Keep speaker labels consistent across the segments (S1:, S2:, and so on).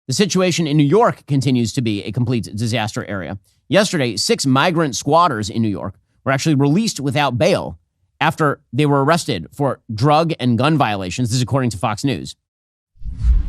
S1: The situation in New York continues to be a complete disaster area. Yesterday, 6 migrant squatters in New York were actually released without bail after they were arrested for drug and gun violations. This is according to Fox News.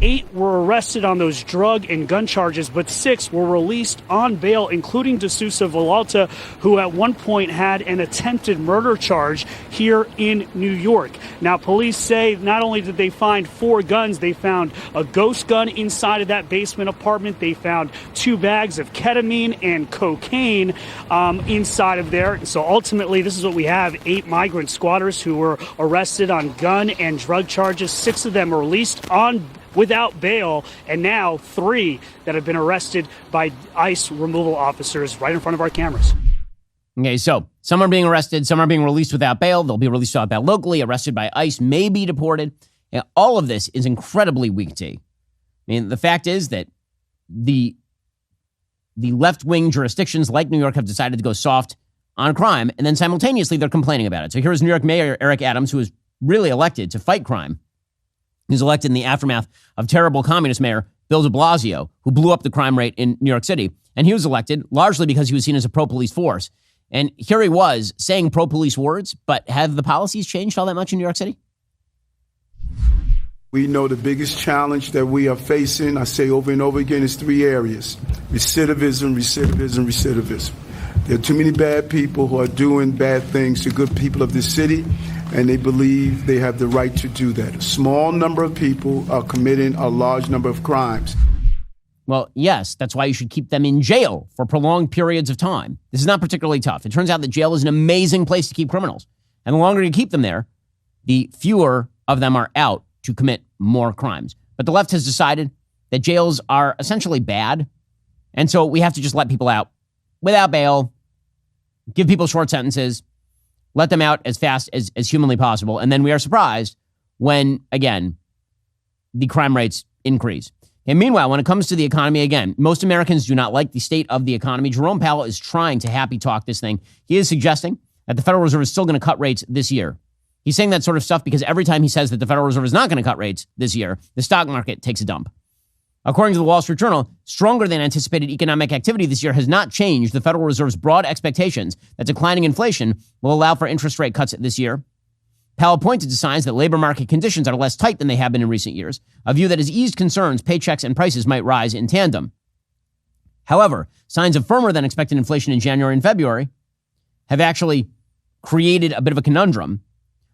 S2: 8 were arrested on those drug and gun charges, but 6 were released on bail, including D'Souza Villalta, who at one point had an attempted murder charge here in New York. Now, police say not only did they find 4 guns, they found a ghost gun inside of that basement apartment. They found 2 bags of ketamine and cocaine inside of there. So ultimately, this is what we have: 8 migrant squatters who were arrested on gun and drug charges. 6 of them were released without bail, and now 3 that have been arrested by ICE removal officers right in front of our cameras.
S1: Okay, so some are being arrested, some are being released without bail. They'll be released without bail locally, arrested by ICE, may be deported. And all of this is incredibly weak tea. I mean, the fact is that the left-wing jurisdictions like New York have decided to go soft on crime, and then simultaneously they're complaining about it. So here's New York Mayor Eric Adams, who was really elected to fight crime. He was elected in the aftermath of terrible communist mayor Bill de Blasio, who blew up the crime rate in New York City. And he was elected largely because he was seen as a pro-police force. And here he was saying pro-police words, but have the policies changed all that much in New York City?
S3: We know the biggest challenge that we are facing, I say over and over again, is 3 areas: recidivism, recidivism, recidivism. There are too many bad people who are doing bad things to good people of this city, and they believe they have the right to do that. A small number of people are committing a large number of crimes.
S1: Well, yes, that's why you should keep them in jail for prolonged periods of time. This is not particularly tough. It turns out that jail is an amazing place to keep criminals. And the longer you keep them there, the fewer of them are out to commit more crimes. But the left has decided that jails are essentially bad. And so we have to just let people out without bail, give people short sentences, let them out as fast as humanly possible. And then we are surprised when, again, the crime rates increase. And meanwhile, when it comes to the economy, again, most Americans do not like the state of the economy. Jerome Powell is trying to happy talk this thing. He is suggesting that the Federal Reserve is still going to cut rates this year. He's saying that sort of stuff because every time he says that the Federal Reserve is not going to cut rates this year, the stock market takes a dump. According to the Wall Street Journal, stronger than anticipated economic activity this year has not changed the Federal Reserve's broad expectations that declining inflation will allow for interest rate cuts this year. Powell pointed to signs that labor market conditions are less tight than they have been in recent years, a view that has eased concerns paychecks and prices might rise in tandem. However, signs of firmer than expected inflation in January and February have actually created a bit of a conundrum.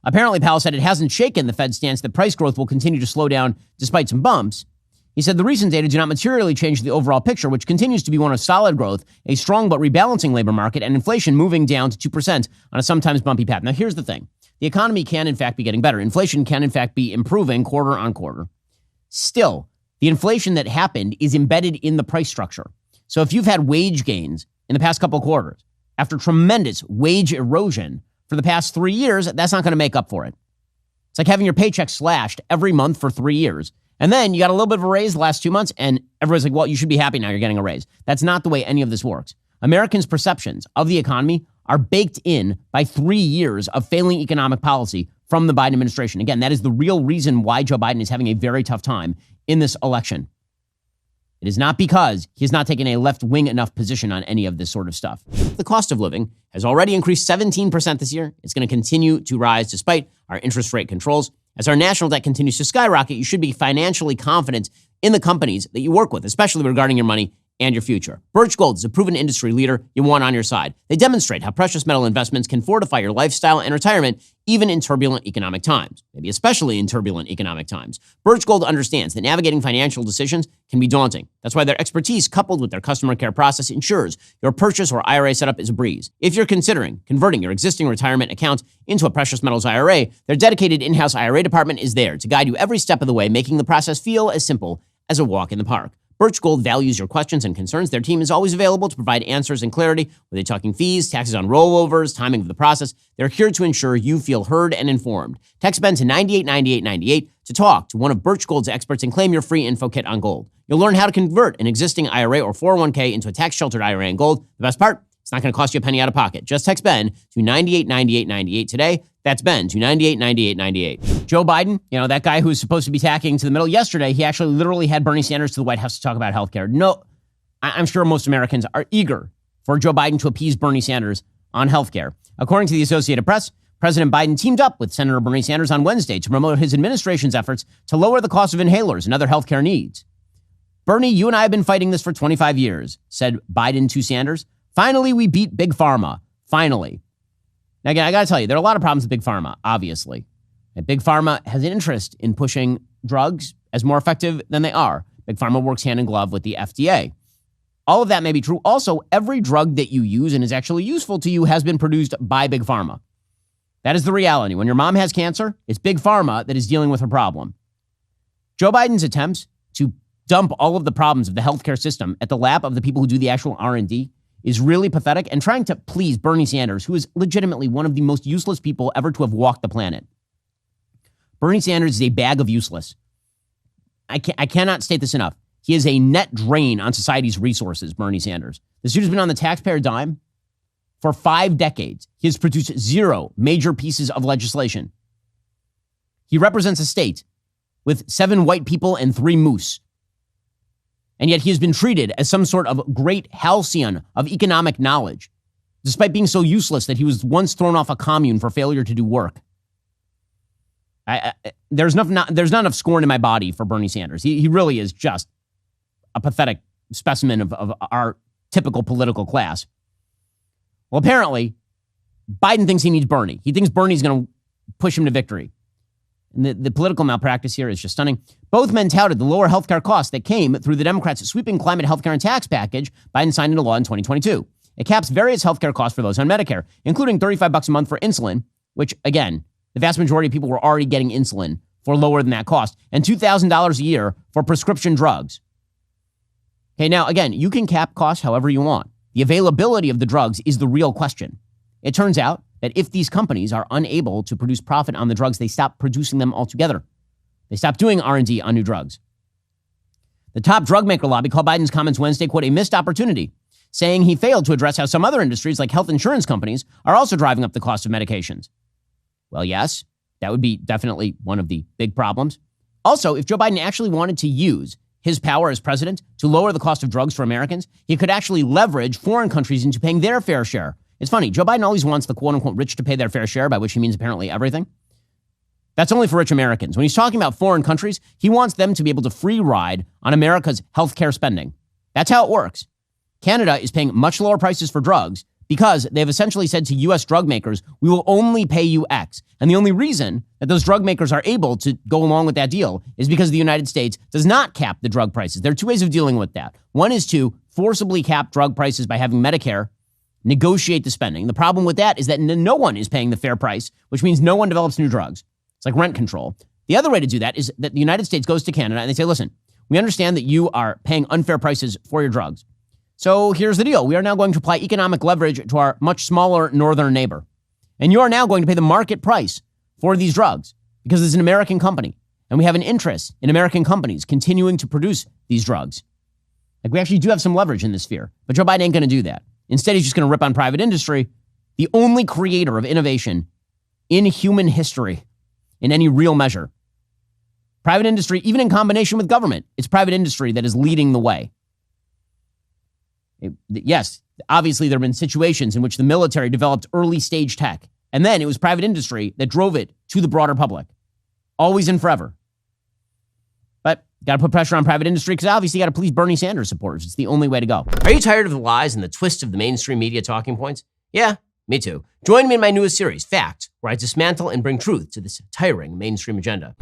S1: Apparently, Powell said it hasn't shaken the Fed's stance that price growth will continue to slow down despite some bumps. He said the recent data do not materially change the overall picture, which continues to be one of solid growth, a strong but rebalancing labor market, and inflation moving down to 2% on a sometimes bumpy path. Now, here's the thing. The economy can, in fact, be getting better. Inflation can, in fact, be improving quarter on quarter. Still, the inflation that happened is embedded in the price structure. So if you've had wage gains in the past couple of quarters, after tremendous wage erosion for the past 3 years, that's not going to make up for it. It's like having your paycheck slashed every month for 3 years. And then you got a little bit of a raise the last 2 months, and everybody's like, well, you should be happy now you're getting a raise. That's not the way any of this works. Americans' perceptions of the economy are baked in by 3 years of failing economic policy from the Biden administration. Again, that is the real reason why Joe Biden is having a very tough time in this election. It is not because he's not taking a left-wing enough position on any of this sort of stuff. The cost of living has already increased 17% this year. It's going to continue to rise despite our interest rate controls. As our national debt continues to skyrocket, you should be financially confident in the companies that you work with, especially regarding your money and your future. Birch Gold is a proven industry leader you want on your side. They demonstrate how precious metal investments can fortify your lifestyle and retirement, even in turbulent economic times, maybe especially in turbulent economic times. Birch Gold understands that navigating financial decisions can be daunting. That's why their expertise, coupled with their customer care process, ensures your purchase or IRA setup is a breeze. If you're considering converting your existing retirement account into a precious metals IRA, their dedicated in-house IRA department is there to guide you every step of the way, making the process feel as simple as a walk in the park. Birch Gold values your questions and concerns. Their team is always available to provide answers and clarity. Whether they're talking fees, taxes on rollovers, timing of the process, they're here to ensure you feel heard and informed. Text Ben to 989898 to talk to one of Birch Gold's experts and claim your free info kit on gold. You'll learn how to convert an existing IRA or 401k into a tax-sheltered IRA in gold. The best part? It's not going to cost you a penny out of pocket. Just text Ben to 989898 today. That's Ben to 989898. Joe Biden, that guy who's supposed to be tacking to the middle yesterday, he actually literally had Bernie Sanders to the White House to talk about healthcare. No, I'm sure most Americans are eager for Joe Biden to appease Bernie Sanders on healthcare. According to the Associated Press, President Biden teamed up with Senator Bernie Sanders on Wednesday to promote his administration's efforts to lower the cost of inhalers and other healthcare needs. Bernie, you and I have been fighting this for 25 years, said Biden to Sanders. Finally, we beat Big Pharma. Finally. Now, again, I got to tell you, there are a lot of problems with Big Pharma, obviously. And Big Pharma has an interest in pushing drugs as more effective than they are. Big Pharma works hand in glove with the FDA. All of that may be true. Also, every drug that you use and is actually useful to you has been produced by Big Pharma. That is the reality. When your mom has cancer, it's Big Pharma that is dealing with her problem. Joe Biden's attempts to dump all of the problems of the healthcare system at the lap of the people who do the actual R&D is really pathetic, and trying to please Bernie Sanders, who is legitimately one of the most useless people ever to have walked the planet. Bernie Sanders is a bag of useless. I cannot state this enough. He is a net drain on society's resources, Bernie Sanders. This dude has been on the taxpayer dime for 5 decades. He has produced 0 major pieces of legislation. He represents a state with 7 white people and 3 moose. And yet he has been treated as some sort of great halcyon of economic knowledge, despite being so useless that he was once thrown off a commune for failure to do work. There's not enough scorn in my body for Bernie Sanders. He really is just a pathetic specimen of our typical political class. Well, apparently, Biden thinks he needs Bernie. He thinks Bernie's going to push him to victory. And the political malpractice here is just stunning. Both men touted the lower healthcare costs that came through the Democrats' sweeping climate healthcare and tax package Biden signed into law in 2022. It caps various healthcare costs for those on Medicare, including $35 a month for insulin, which, again, the vast majority of people were already getting insulin for lower than that cost, and $2,000 a year for prescription drugs. Okay, now, again, you can cap costs however you want. The availability of the drugs is the real question. It turns out that if these companies are unable to produce profit on the drugs, they stop producing them altogether. They stop doing R&D on new drugs. The top drug maker lobby called Biden's comments Wednesday, quote, a missed opportunity, saying he failed to address how some other industries like health insurance companies are also driving up the cost of medications. Well, yes, that would be definitely one of the big problems. Also, if Joe Biden actually wanted to use his power as president to lower the cost of drugs for Americans, he could actually leverage foreign countries into paying their fair share. It's funny, Joe Biden always wants the quote-unquote rich to pay their fair share, by which he means apparently everything. That's only for rich Americans. When he's talking about foreign countries, he wants them to be able to free ride on America's healthcare spending. That's how it works. Canada is paying much lower prices for drugs because they've essentially said to U.S. drug makers, we will only pay you X. And the only reason that those drug makers are able to go along with that deal is because the United States does not cap the drug prices. There are 2 ways of dealing with that. One is to forcibly cap drug prices by having Medicare negotiate the spending. The problem with that is that no one is paying the fair price, which means no one develops new drugs. It's like rent control. The other way to do that is that the United States goes to Canada and they say, listen, we understand that you are paying unfair prices for your drugs. So here's the deal. We are now going to apply economic leverage to our much smaller northern neighbor. And you are now going to pay the market price for these drugs because it's an American company. And we have an interest in American companies continuing to produce these drugs. Like we actually do have some leverage in this sphere. But Joe Biden ain't going to do that. Instead, he's just going to rip on private industry, the only creator of innovation in human history in any real measure. Private industry, even in combination with government, it's private industry that is leading the way. Yes, obviously there have been situations in which the military developed early stage tech, and then it was private industry that drove it to the broader public, always and forever. But got to put pressure on private industry because obviously you got to please Bernie Sanders supporters. It's the only way to go. Are you tired of the lies and the twists of the mainstream media talking points? Yeah, me too. Join me in my newest series, Fact, where I dismantle and bring truth to this tiring mainstream agenda.